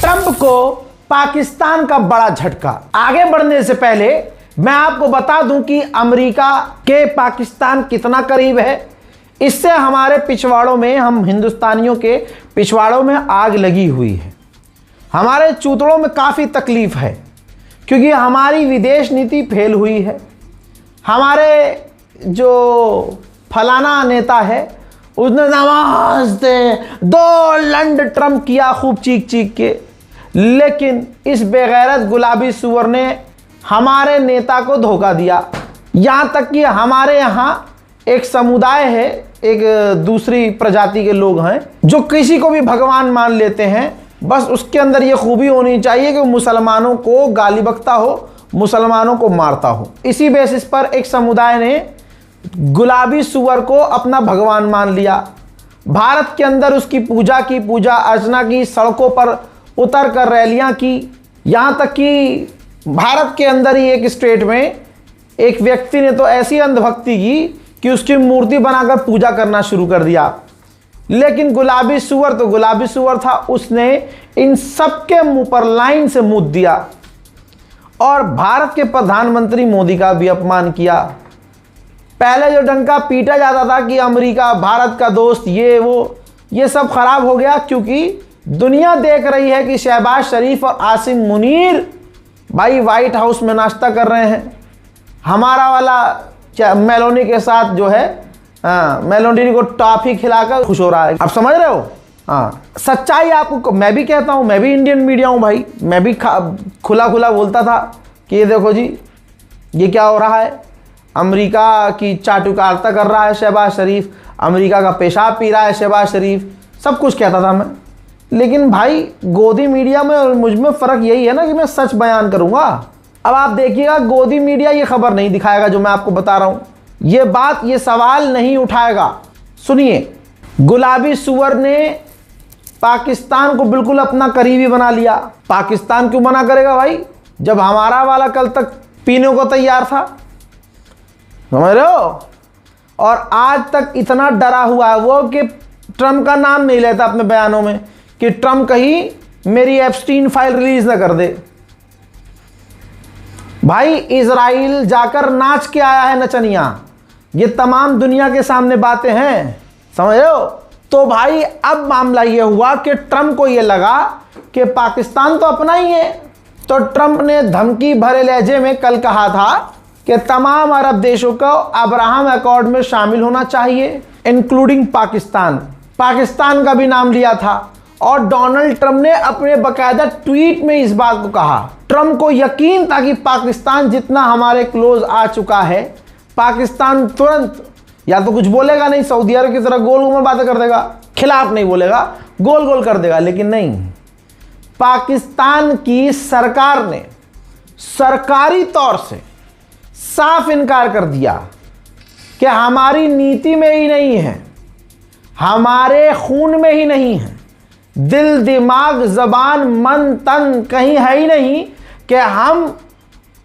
Trump को पाकिस्तान का बड़ा झटका। आगे बढ़ने से पहले मैं आपको बता दूं कि अमेरिका के पाकिस्तान कितना करीब है। इससे हमारे पिछवाड़ों में, हम हिंदुस्तानियों के पिछवाड़ों में आग लगी हुई है। हमारे चूतड़ों में काफ़ी तकलीफ है क्योंकि हमारी विदेश नीति फेल हुई है। हमारे जो फलाना नेता है उसने नमस्ते डोनाल्ड ट्रंप किया खूब चीख चीख के, लेकिन इस बेगैरत गुलाबी सुअर ने हमारे नेता को धोखा दिया। यहाँ तक कि हमारे यहाँ एक समुदाय है, एक दूसरी प्रजाति के लोग हैं जो किसी को भी भगवान मान लेते हैं। बस उसके अंदर ये खूबी होनी चाहिए कि मुसलमानों को गाली बकता हो, मुसलमानों को मारता हो। इसी बेसिस पर एक समुदाय ने गुलाबी सुअर को अपना भगवान मान लिया। भारत के अंदर उसकी पूजा अर्चना की, सड़कों पर उतर कर रैलियां की। यहाँ तक कि भारत के अंदर ही एक स्टेट में एक व्यक्ति ने तो ऐसी अंधभक्ति की कि उसकी मूर्ति बनाकर पूजा करना शुरू कर दिया। लेकिन गुलाबी सुअर तो गुलाबी सुअर था, उसने इन सबके मुंह पर लाइन से मुद्द दिया और भारत के प्रधानमंत्री मोदी का भी अपमान किया। पहले जो डंका पीटा जाता था कि अमेरिका भारत का दोस्त, ये वो, ये सब खराब हो गया क्योंकि दुनिया देख रही है कि शहबाज शरीफ और आसिम मुनीर भाई व्हाइट हाउस में नाश्ता कर रहे हैं। हमारा वाला मेलोनी के साथ जो है, मेलोनी को टॉफी खिलाकर खुश हो रहा है। आप समझ रहे हो? हाँ, सच्चाई आपको मैं भी कहता हूँ, मैं भी इंडियन मीडिया हूँ भाई। मैं भी खुला बोलता था कि ये देखो जी, ये क्या हो रहा है। अमेरिका की चाटुकारिता कर रहा है शहबाज शरीफ, अमेरिका का पेशाब पी रहा है शहबाज शरीफ, सब कुछ कहता था मैं। लेकिन भाई गोदी मीडिया में और मुझ में फ़र्क यही है ना कि मैं सच बयान करूँगा। अब आप देखिएगा, गोदी मीडिया ये खबर नहीं दिखाएगा जो मैं आपको बता रहा हूँ, ये बात, ये सवाल नहीं उठाएगा। सुनिए, गुलाबी सुअर ने पाकिस्तान को बिल्कुल अपना करीबी बना लिया। पाकिस्तान क्यों मना करेगा भाई, जब हमारा वाला कल तक पीने को तैयार था, समझ रहे हो। और आज तक इतना डरा हुआ है वो कि ट्रंप का नाम नहीं लेता अपने बयानों में कि ट्रंप कहीं मेरी एप्स्टीन फाइल रिलीज ना कर दे। भाई इजराइल जाकर नाच के आया है नचनिया। ये तमाम दुनिया के सामने बातें हैं, समझ रहे हो। तो भाई अब मामला ये हुआ कि ट्रंप को ये लगा कि पाकिस्तान तो अपना ही है, तो ट्रंप ने धमकी भरे लहजे में कल कहा था कि तमाम अरब देशों को अब्राहम अकॉर्ड में शामिल होना चाहिए, इंक्लूडिंग पाकिस्तान। पाकिस्तान का भी नाम लिया था और डोनाल्ड ट्रंप ने अपने बाकायदा ट्वीट में इस बात को कहा। ट्रंप को यकीन था कि पाकिस्तान जितना हमारे क्लोज आ चुका है, पाकिस्तान तुरंत या तो कुछ बोलेगा नहीं, सऊदी अरब की तरह गोल गोल बातें कर देगा, खिलाफ नहीं बोलेगा, गोल गोल कर देगा। लेकिन नहीं, पाकिस्तान की सरकार ने सरकारी तौर से साफ इनकार कर दिया कि हमारी नीति में ही नहीं है, हमारे खून में ही नहीं है, दिल दिमाग जबान मन तन कहीं है ही नहीं कि हम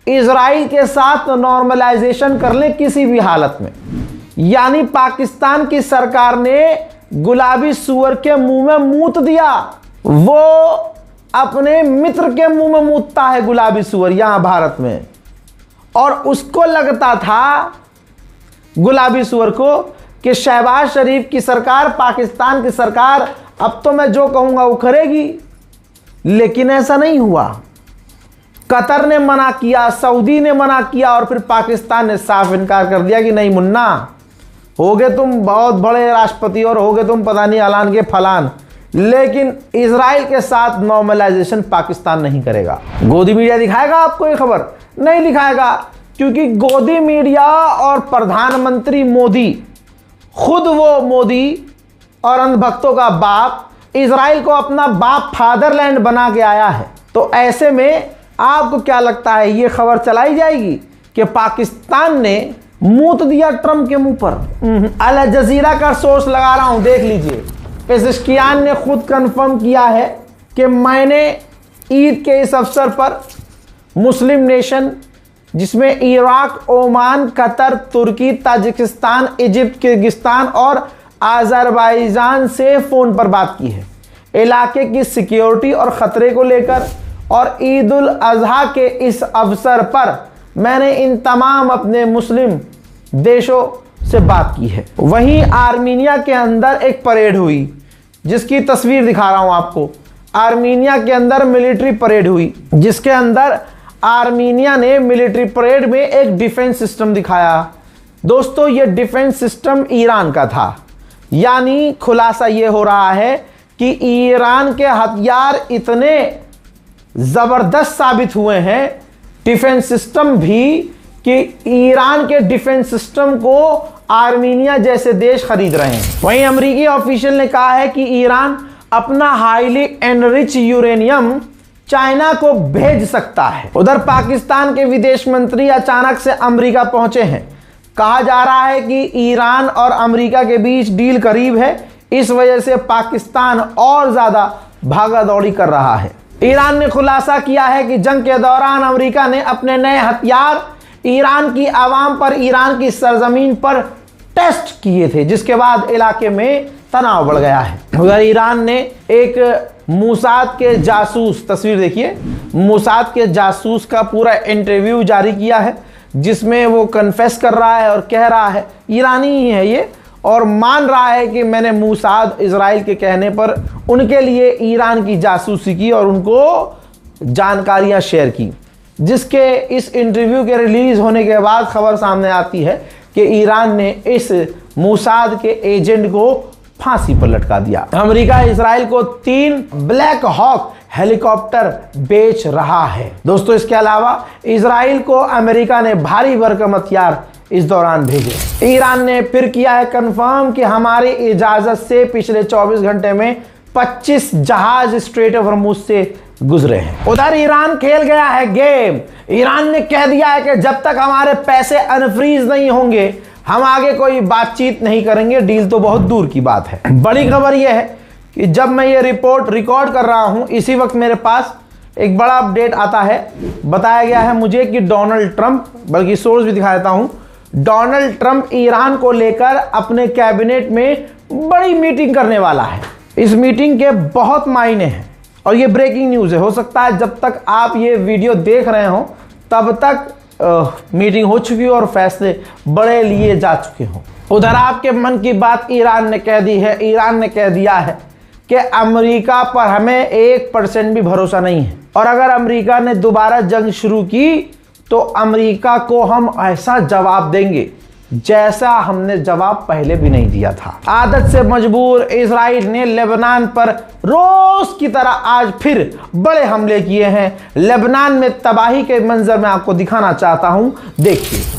इजराइल के साथ नॉर्मलाइजेशन कर लें किसी भी हालत में। यानी पाकिस्तान की सरकार ने गुलाबी सुअर के मुंह में मूत दिया। वो अपने मित्र के मुंह में मूतता है गुलाबी सुअर यहां भारत में, और उसको लगता था गुलाबी सुअर को कि शहबाज शरीफ की सरकार, पाकिस्तान की सरकार, अब तो मैं जो कहूंगा वो करेगी। लेकिन ऐसा नहीं हुआ। कतर ने मना किया, सऊदी ने मना किया और फिर पाकिस्तान ने साफ इनकार कर दिया कि नहीं मुन्ना, होगे तुम बहुत बड़े राष्ट्रपति और होगे तुम पता नहीं अलान के फलान, लेकिन इजराइल के साथ नॉर्मलाइजेशन पाकिस्तान नहीं करेगा। गोदी मीडिया दिखाएगा आपको ये खबर? नहीं दिखाएगा, क्योंकि गोदी मीडिया और प्रधानमंत्री मोदी, खुद वो मोदी और अंधभक्तों का बाप इजराइल को अपना बाप फादरलैंड बना के आया है। तो ऐसे में आपको क्या लगता है, ये खबर चलाई जाएगी कि पाकिस्तान ने मूत दिया ट्रंप के मुंह पर? अल जजीरा का सोर्स लगा रहा हूं, देख लीजिए। पेज़ेश्कियान ने खुद कंफर्म किया है कि मैंने ईद के इस अवसर पर मुस्लिम नेशन जिसमें इराक, ओमान, कतर, तुर्की, ताजिकिस्तान, इजिप्ट, किर्गिस्तान और आज़रबाईजान से फ़ोन पर बात की है। इलाके की सिक्योरिटी और ख़तरे को लेकर, और ईद उल अज़हा के इस अवसर पर मैंने इन तमाम अपने मुस्लिम देशों से बात की है। वहीं आर्मीनिया के अंदर एक परेड हुई, जिसकी तस्वीर दिखा रहा हूं आपको। आर्मीनिया के अंदर मिलिट्री परेड हुई, जिसके अंदर आर्मीनिया ने मिलिट्री परेड में एक डिफेंस सिस्टम दिखाया। दोस्तों, यह डिफेंस सिस्टम ईरान का था। यानी खुलासा यह हो रहा है कि ईरान के हथियार इतने जबरदस्त साबित हुए हैं, डिफेंस सिस्टम भी, कि ईरान के डिफेंस सिस्टम को आर्मीनिया जैसे देश खरीद रहे हैं। वहीं अमेरिकी ऑफिशियल ने कहा है कि ईरान अपना हाईली एनरिच यूरेनियम चाइना को भेज सकता है। उधर पाकिस्तान के विदेश मंत्री अचानक से अमेरिका पहुंचे हैं। कहा जा रहा है कि ईरान और अमेरिका के बीच डील करीब है, इस वजह से पाकिस्तान और ज्यादा भागा दौड़ी कर रहा है। ईरान ने खुलासा किया है कि जंग के दौरान अमेरिका ने अपने नए हथियार ईरान की आवाम पर, ईरान की सरजमीन पर टेस्ट किए थे, जिसके बाद इलाके में तनाव बढ़ गया है। उधर ईरान ने एक मोसाद के जासूस, तस्वीर देखिए, मोसाद के जासूस का पूरा इंटरव्यू जारी किया है, जिसमें वो कन्फेस कर रहा है और कह रहा है, ईरानी ही है ये, और मान रहा है कि मैंने मोसाद इजराइल के कहने पर उनके लिए ईरान की जासूसी की और उनको जानकारियां शेयर की। जिसके इस इंटरव्यू के रिलीज होने के बाद खबर सामने आती है कि ईरान ने इस मोसाद के एजेंट को फांसी पर लटका दिया। अमेरिका इजराइल को 3 ब्लैक हॉक हेलीकॉप्टर बेच रहा है। दोस्तों, इसके अलावा इजराइल को अमेरिका ने भारी भरकम हथियार इस दौरान भेजे। ईरान ने फिर किया है कंफर्म कि हमारी इजाजत से पिछले 24 घंटे में 25 जहाज स्ट्रेट ऑफ हॉर्मुज से गुजरे हैं। उधर ईरान खेल गया है गेम। ईरान ने कह दिया है कि जब तक हमारे पैसे अनफ्रीज नहीं होंगे, हम आगे कोई बातचीत नहीं करेंगे। डील तो बहुत दूर की बात है। बड़ी खबर यह है कि जब मैं ये रिपोर्ट रिकॉर्ड कर रहा हूं, इसी वक्त मेरे पास एक बड़ा अपडेट आता है। बताया गया है मुझे कि डोनाल्ड ट्रंप, बल्कि सोर्स भी दिखा देता हूं, डोनाल्ड ट्रंप ईरान को लेकर अपने कैबिनेट में बड़ी मीटिंग करने वाला है। इस मीटिंग के बहुत मायने हैं और ये ब्रेकिंग न्यूज़ है। हो सकता है जब तक आप ये वीडियो देख रहे हो तब तक मीटिंग हो चुकी हो और फैसले बड़े लिए जा चुके हों। उधर आपके मन की बात ईरान ने कह दी है। ईरान ने कह दिया है कि अमेरिका पर हमें 1% भी भरोसा नहीं है, और अगर अमेरिका ने दोबारा जंग शुरू की तो अमेरिका को हम ऐसा जवाब देंगे जैसा हमने जवाब पहले भी नहीं दिया था। आदत से मजबूर इजराइल ने लेबनान पर रोज की तरह आज फिर बड़े हमले किए हैं। लेबनान में तबाही के मंजर मैं आपको दिखाना चाहता हूं, देखिए।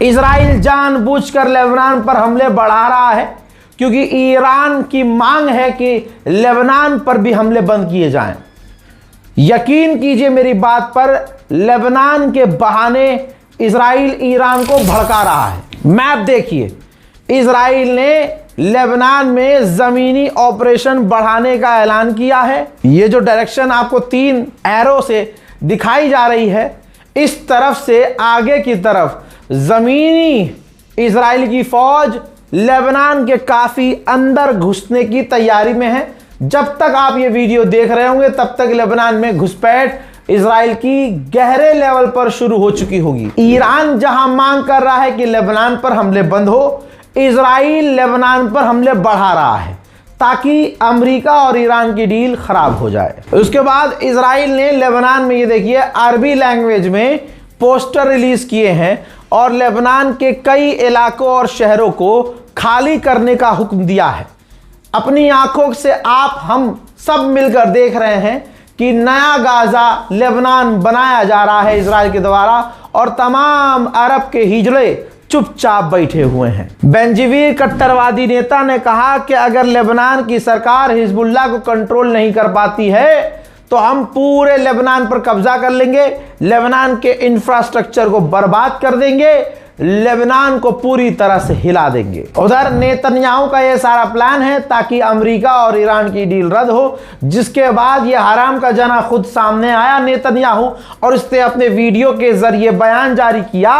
इजराइल जानबूझकर लेबनान पर हमले बढ़ा रहा है, क्योंकि ईरान की मांग है कि लेबनान पर भी हमले बंद किए जाएं। यकीन कीजिए मेरी बात पर, लेबनान के बहाने इजराइल ईरान को भड़का रहा है। मैप देखिए, इजराइल ने लेबनान में जमीनी ऑपरेशन बढ़ाने का ऐलान किया है। ये जो डायरेक्शन आपको 3 एरो से दिखाई जा रही है, इस तरफ से आगे की तरफ जमीनी इजराइल की फौज लेबनान के काफी अंदर घुसने की तैयारी में है। जब तक आप ये वीडियो देख रहे होंगे तब तक लेबनान में घुसपैठ इजराइल की गहरे लेवल पर शुरू हो चुकी होगी। ईरान जहां मांग कर रहा है कि लेबनान पर हमले बंद हो, इजराइल लेबनान पर हमले बढ़ा रहा है ताकि अमेरिका और ईरान की डील खराब हो जाए। उसके बाद इजराइल ने लेबनान में, ये देखिए, अरबी लैंग्वेज में पोस्टर रिलीज किए हैं और लेबनान के कई इलाकों और शहरों को खाली करने का हुक्म दिया है। अपनी आंखों से आप हम सब मिलकर देख रहे हैं कि नया गाजा लेबनान बनाया जा रहा है इजराइल के द्वारा और तमाम अरब के हिजड़े चुपचाप बैठे हुए हैं। बेंजीवीर कट्टरवादी नेता ने कहा कि अगर लेबनान की सरकार हिजबुल्लाह को कंट्रोल नहीं कर पाती है तो हम पूरे लेबनान पर कब्जा कर लेंगे, लेबनान के इंफ्रास्ट्रक्चर को बर्बाद कर देंगे, लेबनान को पूरी तरह से हिला देंगे। उधर नेतन्याहू का यह सारा प्लान है ताकि अमेरिका और ईरान की डील रद्द हो, जिसके बाद यह हराम का जना खुद सामने आया नेतन्याहू और इसने अपने वीडियो के जरिए बयान जारी किया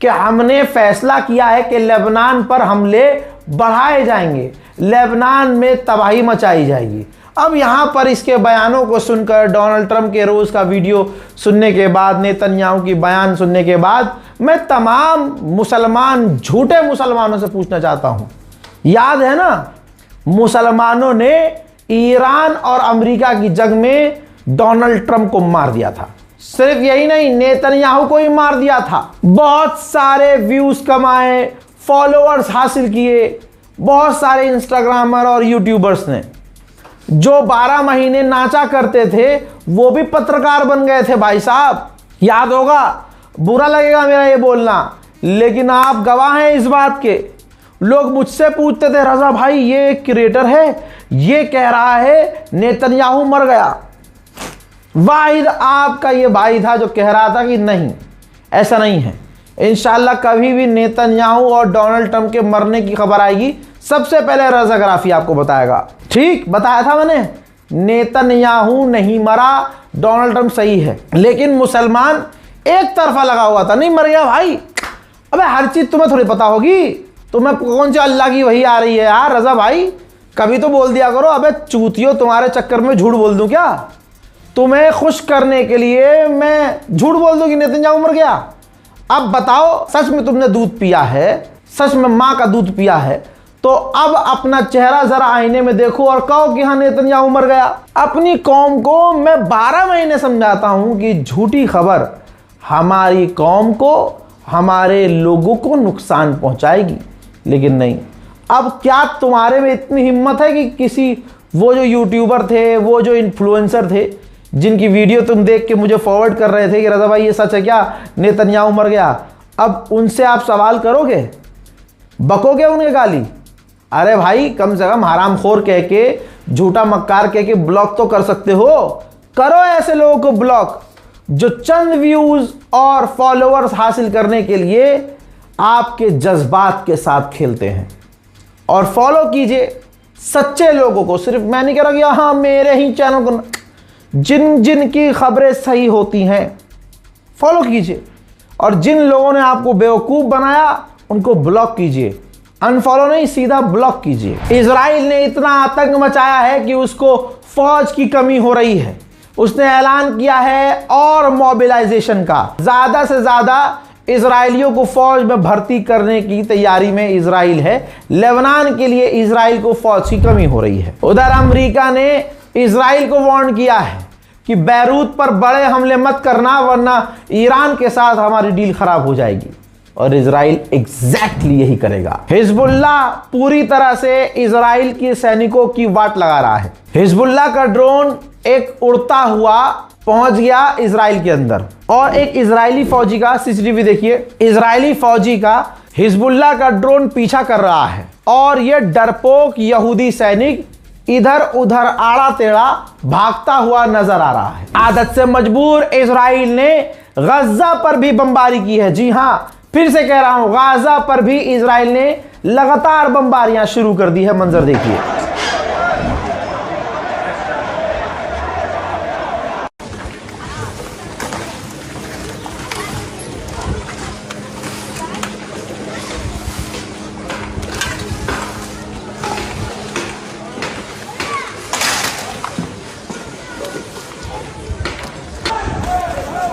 कि हमने फैसला किया है कि लेबनान पर हमले बढ़ाए जाएंगे, लेबनान में तबाही मचाई जाएगी। अब यहां पर इसके बयानों को सुनकर, डोनाल्ड ट्रंप के रोज का वीडियो सुनने के बाद, नेतन्याहू की बयान सुनने के बाद, मैं तमाम मुसलमान, झूठे मुसलमानों से पूछना चाहता हूं, याद है ना मुसलमानों ने ईरान और अमेरिका की जंग में डोनाल्ड ट्रंप को मार दिया था। सिर्फ यही नहीं, नेतन्याहू को ही मार दिया था। बहुत सारे व्यूज कमाए, फॉलोअर्स हासिल किए बहुत सारे इंस्टाग्रामर और यूट्यूबर्स ने। जो 12 महीने नाचा करते थे वो भी पत्रकार बन गए थे भाई साहब। याद होगा, बुरा लगेगा मेरा ये बोलना, लेकिन आप गवाह हैं इस बात के। लोग मुझसे पूछते थे, रजा भाई ये क्रिएटर है, ये कह रहा है नेतन्याहू मर गया। वाहिद आपका ये भाई था जो कह रहा था कि नहीं, ऐसा नहीं है। इंशाल्लाह कभी भी नेतन्याहू और डोनाल्ड ट्रंप के मरने की खबर आएगी, सबसे पहले रजा गराफी आपको बताएगा। ठीक बताया था मैंने, नेतन्याहू नहीं मरा, डोनाल्ड ट्रंप सही है। लेकिन मुसलमान एक तरफा लगा हुआ था, नहीं मर गया भाई। अबे हर चीज तुम्हें थोड़ी पता होगी, तुम्हें कौन सी अल्लाह की वही आ रही है यार रजा भाई, कभी तो बोल दिया करो। अबे चूतियो, तुम्हारे चक्कर में झूठ बोल दूं क्या? तुम्हें खुश करने के लिए मैं झूठ बोल दूं कि नेतन्याहू मर गया? अब बताओ, सच में तुमने दूध पिया है, सच में मां का दूध पिया है, तो अब अपना चेहरा जरा आईने में देखो और कहो कि हाँ नेतन्याहू मर गया। अपनी कौम को मैं 12 महीने समझाता हूं कि झूठी खबर हमारी कौम को, हमारे लोगों को नुकसान पहुंचाएगी, लेकिन नहीं। अब क्या तुम्हारे में इतनी हिम्मत है कि किसी, वो जो यूट्यूबर थे, वो जो इन्फ्लुएंसर थे, जिनकी वीडियो तुम देख के मुझे फॉरवर्ड कर रहे थे कि रजा भाई ये सच है क्या, नेतन्याहू मर गया, अब उनसे आप सवाल करोगे, बकोगे उन्हें गाली? अरे भाई कम से कम हरामखोर कह के, झूठा मक्कार कह के ब्लॉक तो कर सकते हो। करो ऐसे लोगों को ब्लॉक जो चंद व्यूज और फॉलोअर्स हासिल करने के लिए आपके जज्बात के साथ खेलते हैं। और फॉलो कीजिए सच्चे लोगों को। सिर्फ मैं नहीं कह रहा कि हाँ मेरे ही चैनल को, जिन जिन की खबरें सही होती हैं फॉलो कीजिए, और जिन लोगों ने आपको बेवकूफ़ बनाया उनको ब्लॉक कीजिए। अनफॉलो नहीं, सीधा ब्लॉक कीजिए। इजराइल ने इतना आतंक मचाया है कि उसको फौज की कमी हो रही है। उसने ऐलान किया है और मोबिलाइजेशन का, ज़्यादा से ज़्यादा इजराइलियों को फौज में भर्ती करने की तैयारी में इजराइल है। लेबनान के लिए इजराइल को फौज की कमी हो रही है। उधर अमेरिका ने इजराइल को वार्न किया है कि बैरूत पर बड़े हमले मत करना, वरना ईरान के साथ हमारी डील खराब हो जाएगी। और इजराइल एग्जैक्टली यही करेगा। हिजबुल्लाह पूरी तरह से इजराइल के सैनिकों की वाट लगा रहा है। हिजबुल्लाह का ड्रोन एक उड़ता हुआ पहुंच गया इजराइल के अंदर, और एक इजरायली फौजी का सीसीटीवी देखिए, इजरायली फौजी का हिजबुल्लाह का ड्रोन पीछा कर रहा है, और यह डरपोक यहूदी सैनिक इधर उधर आड़ा टेढ़ा भागता हुआ नजर आ रहा है। आदत से मजबूर इजराइल ने गजा पर भी बमबारी की है। जी हां, फिर से कह रहा हूं, गाजा पर भी इजराइल ने लगातार बमबारियां शुरू कर दी है। मंजर देखिए।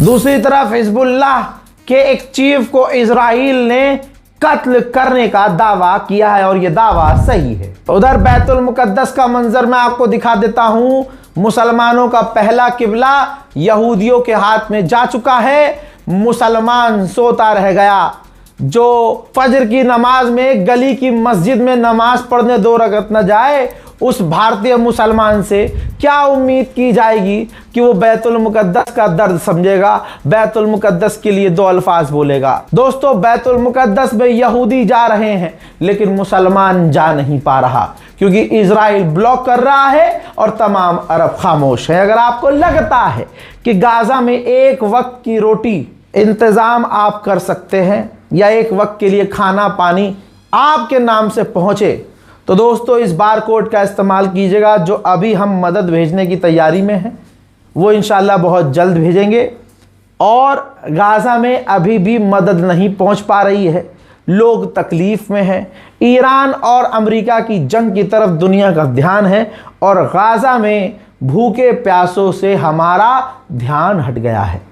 दूसरी तरफ हिजबुल्लाह के एक चीफ को इजराइल ने कत्ल करने का दावा किया है और यह दावा सही है। उधर बैतुल मुकद्दस का मंजर मैं आपको दिखा देता हूं। मुसलमानों का पहला किबला यहूदियों के हाथ में जा चुका है। मुसलमान सोता रह गया। जो फजर की नमाज में गली की मस्जिद में नमाज पढ़ने 2 रकअत न जाए, उस भारतीय मुसलमान से क्या उम्मीद की जाएगी कि वो बैतुल मुकद्दस का दर्द समझेगा, बैतुल मुकद्दस के लिए 2 अल्फाज बोलेगा। दोस्तों, बैतुल मुकद्दस में यहूदी जा रहे हैं लेकिन मुसलमान जा नहीं पा रहा, क्योंकि इजराइल ब्लॉक कर रहा है और तमाम अरब खामोश है। अगर आपको लगता है कि गाजा में एक वक्त की रोटी इंतजाम आप कर सकते हैं या एक वक्त के लिए खाना पानी आपके नाम से पहुंचे, तो दोस्तों इस बार कोड का इस्तेमाल कीजिएगा। जो अभी हम मदद भेजने की तैयारी में हैं वो इंशाल्लाह बहुत जल्द भेजेंगे। और गाज़ा में अभी भी मदद नहीं पहुंच पा रही है, लोग तकलीफ़ में हैं। ईरान और अमेरिका की जंग की तरफ दुनिया का ध्यान है और गाज़ा में भूखे प्यासों से हमारा ध्यान हट गया है।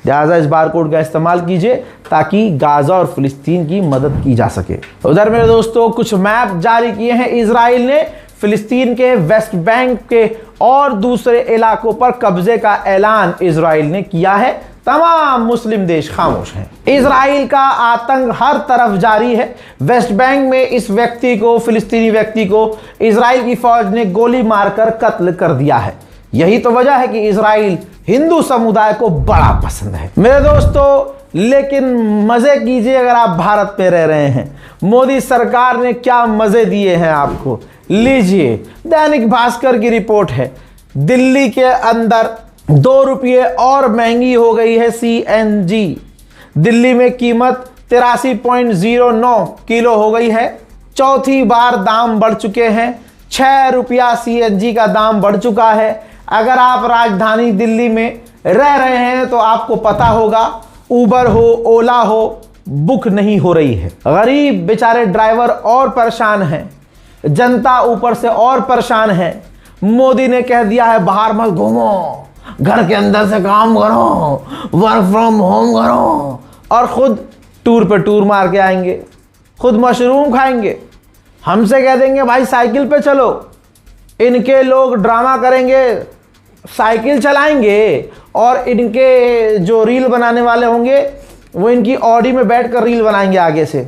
लिहाजा इस बार कोड का इस्तेमाल कीजिए ताकि गाज़ा और फ़िलिस्तीन की मदद की जा सके। उधर मेरे दोस्तों कुछ मैप जारी किए हैं इजराइल ने। फ़िलिस्तीन के वेस्ट बैंक के और दूसरे इलाकों पर कब्जे का ऐलान इजराइल ने किया है। तमाम मुस्लिम देश खामोश हैं। इजराइल का आतंक हर तरफ जारी है। वेस्ट बैंक में इस व्यक्ति को, फ़िलिस्तीनी व्यक्ति को इजराइल की फ़ौज ने गोली मारकर कत्ल कर दिया है। यही तो वजह है कि इजराइल हिंदू समुदाय को बड़ा पसंद है मेरे दोस्तों। लेकिन मजे कीजिए अगर आप भारत में रह रहे हैं। मोदी सरकार ने क्या मजे दिए हैं आपको, लीजिए। दैनिक भास्कर की रिपोर्ट है, दिल्ली के अंदर 2 रुपये और महंगी हो गई है CNG। दिल्ली में कीमत 83.09 किलो हो गई है। चौथी बार दाम बढ़ चुके हैं। 6 रुपया CNG का दाम बढ़ चुका है। अगर आप राजधानी दिल्ली में रह रहे हैं तो आपको पता होगा, उबर हो, ओला हो, बुक नहीं हो रही है। गरीब बेचारे ड्राइवर और परेशान हैं, जनता ऊपर से और परेशान है। मोदी ने कह दिया है बाहर मत घूमो, घर के अंदर से काम करो, वर्क फ्रॉम होम करो, और खुद टूर पे टूर मार के आएंगे, खुद मशरूम खाएंगे। हमसे कह देंगे भाई साइकिल पे चलो, इनके लोग ड्रामा करेंगे, साइकिल चलाएंगे, और इनके जो रील बनाने वाले होंगे वो इनकी ऑडी में बैठकर रील बनाएंगे आगे से।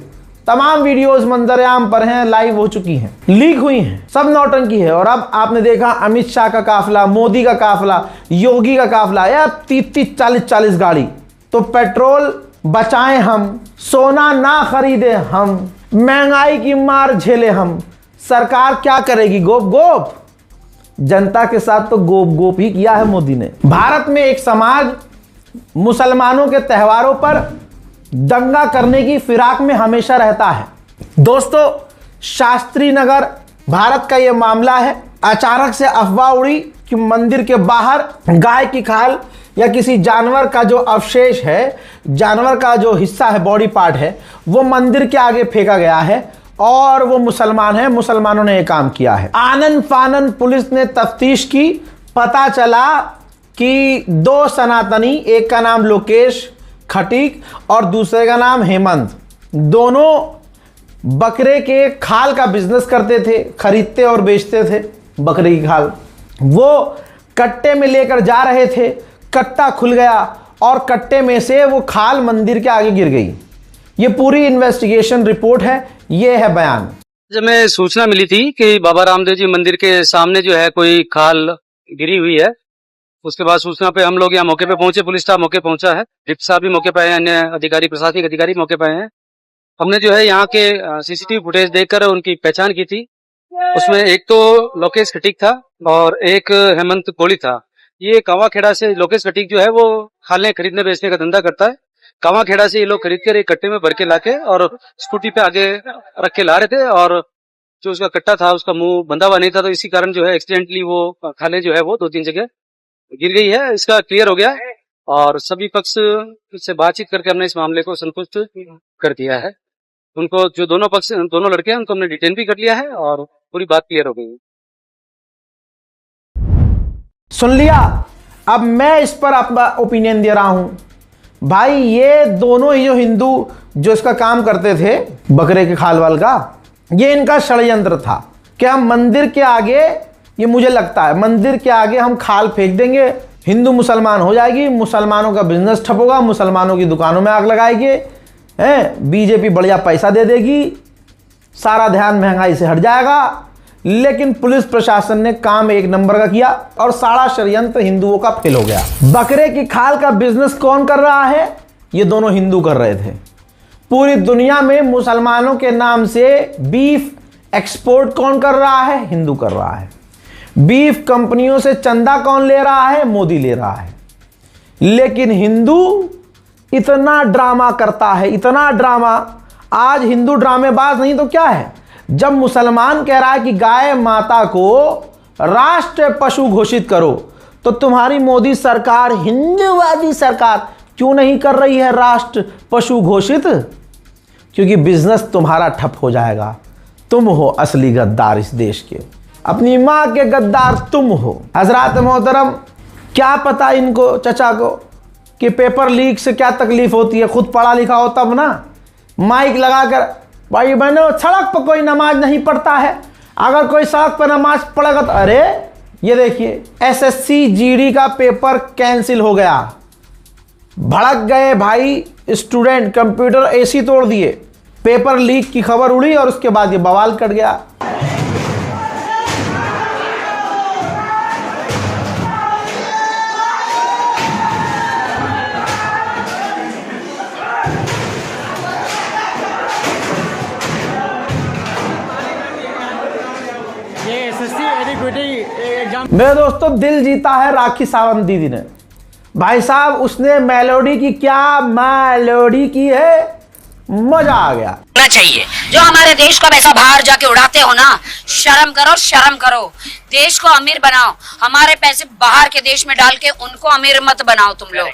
तमाम वीडियोस मंजर-ए-आम पर हैं, लाइव हो चुकी हैं, लीक हुई हैं, सब नौटंकी है। और अब आपने देखा अमित शाह का काफिला, मोदी का काफिला, योगी का काफिला, या 30-30, 40-40 गाड़ी। तो पेट्रोल बचाएं हम, सोना ना खरीदे हम, महंगाई की मार झेले हम। सरकार क्या करेगी? गोप गोप। जनता के साथ तो गोप गोप ही किया है मोदी ने। भारत में एक समाज मुसलमानों के त्योहारों पर दंगा करने की फिराक में हमेशा रहता है। दोस्तों, शास्त्री नगर भारत का यह मामला है। अचानक से अफवाह उड़ी कि मंदिर के बाहर गाय की खाल या किसी जानवर का जो अवशेष है, जानवर का जो हिस्सा है, बॉडी पार्ट है, वो मंदिर के आगे फेंका गया है और वो मुसलमान है, मुसलमानों ने ये काम किया है। आनन फानन पुलिस ने तफ्तीश की, पता चला कि 2 सनातनी, एक का नाम लोकेश खटीक और दूसरे का नाम हेमंत, दोनों बकरे के खाल का बिजनेस करते थे, खरीदते और बेचते थे बकरे की खाल। वो कट्टे में लेकर जा रहे थे, कट्टा खुल गया और कट्टे में से वो खाल मंदिर के आगे गिर गई। ये पूरी इन्वेस्टिगेशन रिपोर्ट है, ये है बयान। जब मैं सूचना मिली थी कि बाबा रामदेव जी मंदिर के सामने जो है कोई खाल गिरी हुई है, उसके बाद सूचना पे हम लोग यहाँ मौके पे पहुंचे, पुलिस स्टाफ मौके पहुंचा है, डिप्टी साहब भी मौके पे आए हैं, अन्य अधिकारी, प्रशासनिक अधिकारी मौके पे आए हैं। हमने जो है यहाँ के CCTV फुटेज देखकर उनकी पहचान की थी उसमें एक तो लोकेश खटीक था और एक हेमंत कोहली था। ये कावाखेड़ा से लोकेश खटीक जो है वो खालें खरीदने बेचने का धंधा करता है। कावाखेड़ा से ये लोग खरीद कर एक कट्टे में भर के लाके और स्कूटी पे आगे रख के ला रहे थे, और जो उसका कट्टा था उसका मुंह बंधा हुआ नहीं था, तो इसी कारण जो है एक्सीडेंटली वो खालें जो है वो 2-3 जगह गिर गई है। इसका क्लियर हो गया और सभी पक्ष से बातचीत करके हमने इस मामले को संतुष्ट कर दिया है। उनको जो दोनों लड़के हैं उनको हमने डिटेन भी कर लिया है और पूरी बात क्लियर हो गई। सुन लिया। अब मैं इस पर अपना ओपिनियन दे रहा हूं। भाई ये दोनों ही जो हिंदू जो इसका काम करते थे बकरे के खाल वाल का, ये इनका षड्यंत्र था कि हम मंदिर के आगे, ये मुझे लगता है मंदिर के आगे हम खाल फेंक देंगे, हिंदू मुसलमान हो जाएगी, मुसलमानों का बिजनेस ठप होगा, मुसलमानों की दुकानों में आग लगाएगी, बीजेपी बढ़िया पैसा दे देगी, सारा ध्यान महंगाई से हट जाएगा। लेकिन पुलिस प्रशासन ने काम एक नंबर का किया और सारा षड्यंत्र हिंदुओं का फेल हो गया। बकरे की खाल का बिजनेस कौन कर रहा है? ये दोनों हिंदू कर रहे थे। पूरी दुनिया में मुसलमानों के नाम से बीफ एक्सपोर्ट कौन कर रहा है? हिंदू कर रहा है। बीफ कंपनियों से चंदा कौन ले रहा है? मोदी ले रहा है। लेकिन हिंदू इतना ड्रामा करता है, इतना ड्रामा। आज हिंदू ड्रामेबाज नहीं तो क्या है? जब मुसलमान कह रहा है कि गाय माता को राष्ट्र पशु घोषित करो, तो तुम्हारी मोदी सरकार, हिंदूवादी सरकार क्यों नहीं कर रही है राष्ट्र पशु घोषित? क्योंकि बिजनेस तुम्हारा ठप हो जाएगा। तुम हो असली गद्दार इस देश के, अपनी मां के गद्दार तुम हो। हजरात मोहतरम, क्या पता इनको चचा को कि पेपर लीक से क्या तकलीफ होती है? खुद पढ़ा लिखा हो तब ना। माइक लगाकर, भाई बहनों, सड़क पर कोई नमाज नहीं पढ़ता है, अगर कोई सड़क पर नमाज पढ़ेगा तो अरे ये देखिए एसएससी जीडी का पेपर कैंसिल हो गया। भड़क गए भाई स्टूडेंट, कंप्यूटर एसी तोड़ दिए, पेपर लीक की खबर उड़ी और उसके बाद ये बवाल कट गया। मेरे दोस्तों, दिल जीता है राखी सावंत दीदी ने। भाई साहब, उसने मेलोडी की, क्या मेलोडी की है, मजा आ गया। चाहिए जो हमारे देश को पैसा बाहर जाके उड़ाते हो ना, शर्म करो, शर्म करो। देश को अमीर बनाओ, हमारे पैसे बाहर के देश में डाल के उनको अमीर मत बनाओ तुम लोग,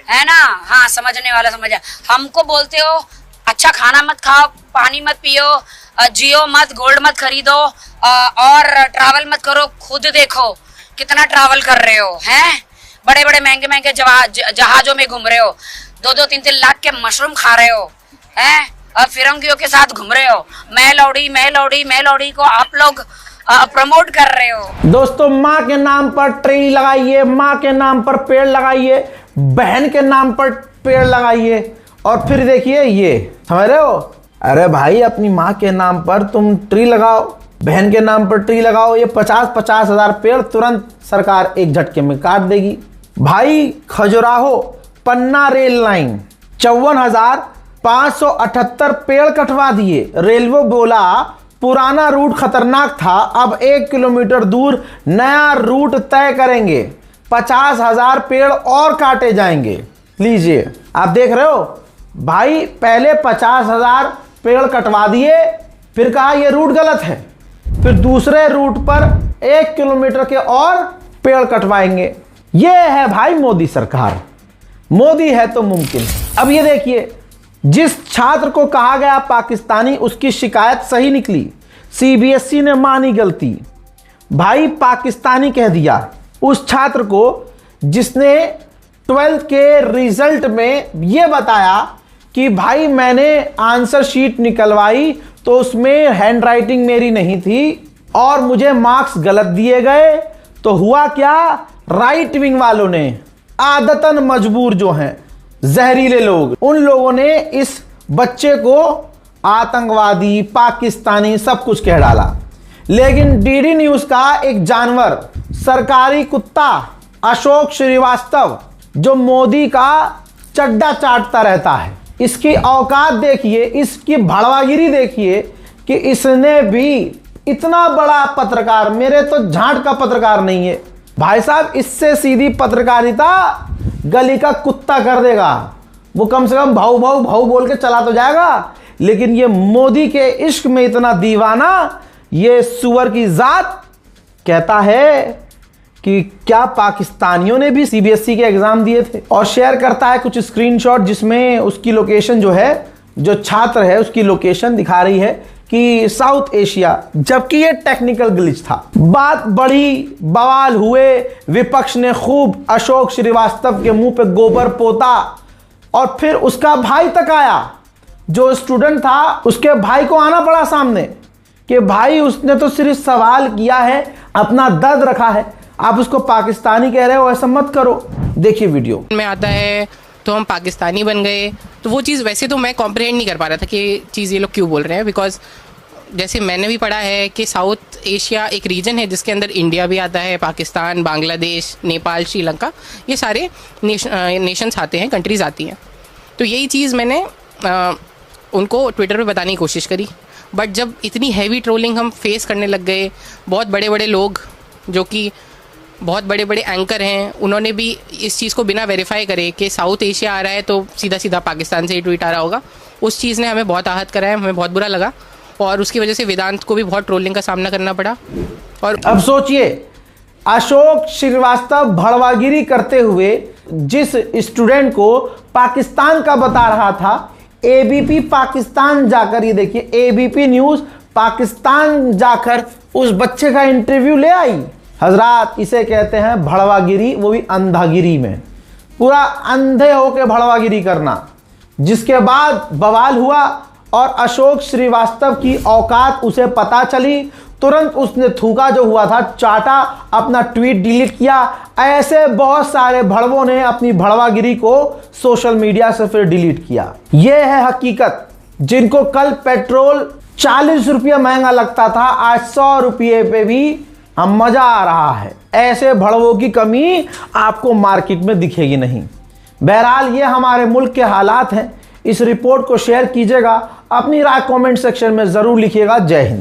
है ना? हाँ, समझने वाला समझ। हमको बोलते हो अच्छा खाना मत खाओ, पानी मत पियो, जियो मत, गोल्ड मत खरीदो और ट्रैवल मत करो। खुद देखो कितना ट्रैवल कर रहे हो, हैं? बड़े बड़े महंगे महंगे जहाजों में घूम रहे हो, 2-2, 3-3 लाख के मशरूम खा रहे हो, हैं? और फिरंगियों के साथ घूम रहे हो। मेलोडी को आप लोग प्रमोट कर रहे हो। दोस्तों, माँ के नाम पर ट्री लगाइए, माँ के नाम पर पेड़ लगाइए, बहन के नाम पर पेड़ लगाइए, और फिर देखिए ये, समझ रहे हो? अरे भाई, अपनी माँ के नाम पर तुम ट्री लगाओ, बहन के नाम पर ट्री लगाओ, ये 50-50 हजार पेड़ तुरंत सरकार एक झटके में काट देगी। भाई, खजुराहो पन्ना रेल लाइन 54,578 पेड़ कटवा दिए। रेलवे बोला पुराना रूट खतरनाक था, अब 1 किलोमीटर दूर नया रूट तय करेंगे, 50,000 पेड़ और काटे जाएंगे। लीजिए, आप देख रहे हो भाई, पहले 50,000 पेड़ कटवा दिए, फिर कहा यह रूट गलत है, फिर दूसरे रूट पर 1 किलोमीटर के और पेड़ कटवाएंगे। यह है भाई मोदी सरकार। मोदी है तो मुमकिन। अब ये देखिए, जिस छात्र को कहा गया पाकिस्तानी, उसकी शिकायत सही निकली, सीबीएसई ने मानी गलती। भाई, पाकिस्तानी कह दिया उस छात्र को जिसने 12th के रिजल्ट में यह बताया कि भाई मैंने आंसर शीट निकलवाई तो उसमें हैंडराइटिंग मेरी नहीं थी और मुझे मार्क्स गलत दिए गए। तो हुआ क्या, राइट विंग वालों ने, आदतन मजबूर जो हैं जहरीले लोग, उन लोगों ने इस बच्चे को आतंकवादी, पाकिस्तानी सब कुछ कह डाला। लेकिन डीडी न्यूज का एक जानवर, सरकारी कुत्ता अशोक श्रीवास्तव, जो मोदी का चड्डा चाटता रहता है, इसकी औकात देखिए, इसकी भड़वागिरी देखिए कि इसने भी इतना बड़ा पत्रकार, मेरे तो झांट का पत्रकार नहीं है भाई साहब। इससे सीधी पत्रकारिता गली का कुत्ता कर देगा। वो कम से कम भाऊ भाऊ भाऊ बोल के चला तो जाएगा, लेकिन ये मोदी के इश्क में इतना दीवाना, ये सुअर की जात कहता है कि क्या पाकिस्तानियों ने भी सीबीएसई के एग्जाम दिए थे, और शेयर करता है कुछ स्क्रीनशॉट जिसमें उसकी लोकेशन जो है, जो छात्र है उसकी लोकेशन दिखा रही है कि साउथ एशिया, जबकि ये टेक्निकल ग्लिच था। बात बढ़ी, बवाल हुए, विपक्ष ने खूब अशोक श्रीवास्तव के मुंह पे गोबर पोता, और फिर उसका भाई तक आया, जो स्टूडेंट था उसके भाई को आना पड़ा सामने कि भाई उसने तो सिर्फ सवाल किया है, अपना दर्द रखा है, आप उसको पाकिस्तानी कह रहे हो, ऐसा मत करो। देखिए वीडियो में आता है तो हम पाकिस्तानी बन गए, तो वो चीज़ वैसे तो मैं कॉम्प्रहेंड नहीं कर पा रहा था कि चीज़ ये लोग क्यों बोल रहे हैं, बिकॉज जैसे मैंने भी पढ़ा है कि साउथ एशिया एक रीजन है जिसके अंदर इंडिया भी आता है, पाकिस्तान, बांग्लादेश, नेपाल, श्रीलंका, ये सारे नेशंस आते हैं, कंट्रीज़ आती हैं। तो यही चीज़ मैंने उनको ट्विटर पे बताने की कोशिश करी, बट जब इतनी हैवी ट्रोलिंग हम फेस करने लग गए, बहुत बड़े बड़े लोग जो कि बहुत बड़े बड़े एंकर हैं, उन्होंने भी इस चीज़ को बिना वेरीफाई करे कि साउथ एशिया आ रहा है तो सीधा सीधा पाकिस्तान से ही ट्वीट आ रहा होगा, उस चीज़ ने हमें बहुत आहत कराया, हमें बहुत बुरा लगा, और उसकी वजह से वेदांत को भी बहुत ट्रोलिंग का सामना करना पड़ा। और अब सोचिए, अशोक श्रीवास्तव भड़वागिरी करते हुए जिस स्टूडेंट को पाकिस्तान का बता रहा था, एबीपी पाकिस्तान जाकर, ये देखिए एबीपी न्यूज़ पाकिस्तान जाकर उस बच्चे का इंटरव्यू ले आई। हजरात, इसे कहते हैं भड़वागिरी, वो भी अंधागिरी में, पूरा अंधे होके भड़वागिरी करना। जिसके बाद बवाल हुआ और अशोक श्रीवास्तव की औकात उसे पता चली, तुरंत उसने थूका जो हुआ था, चाटा, अपना ट्वीट डिलीट किया। ऐसे बहुत सारे भड़वों ने अपनी भड़वागिरी को सोशल मीडिया से फिर डिलीट किया। यह है हकीकत। जिनको कल पेट्रोल 40 रुपये महंगा लगता था, आज 100 रुपये पे भी हम मजा आ रहा है। ऐसे भड़वों की कमी आपको मार्केट में दिखेगी नहीं। बहरहाल ये हमारे मुल्क के हालात हैं। इस रिपोर्ट को शेयर कीजिएगा, अपनी राय कमेंट सेक्शन में जरूर लिखिएगा। जय हिंद।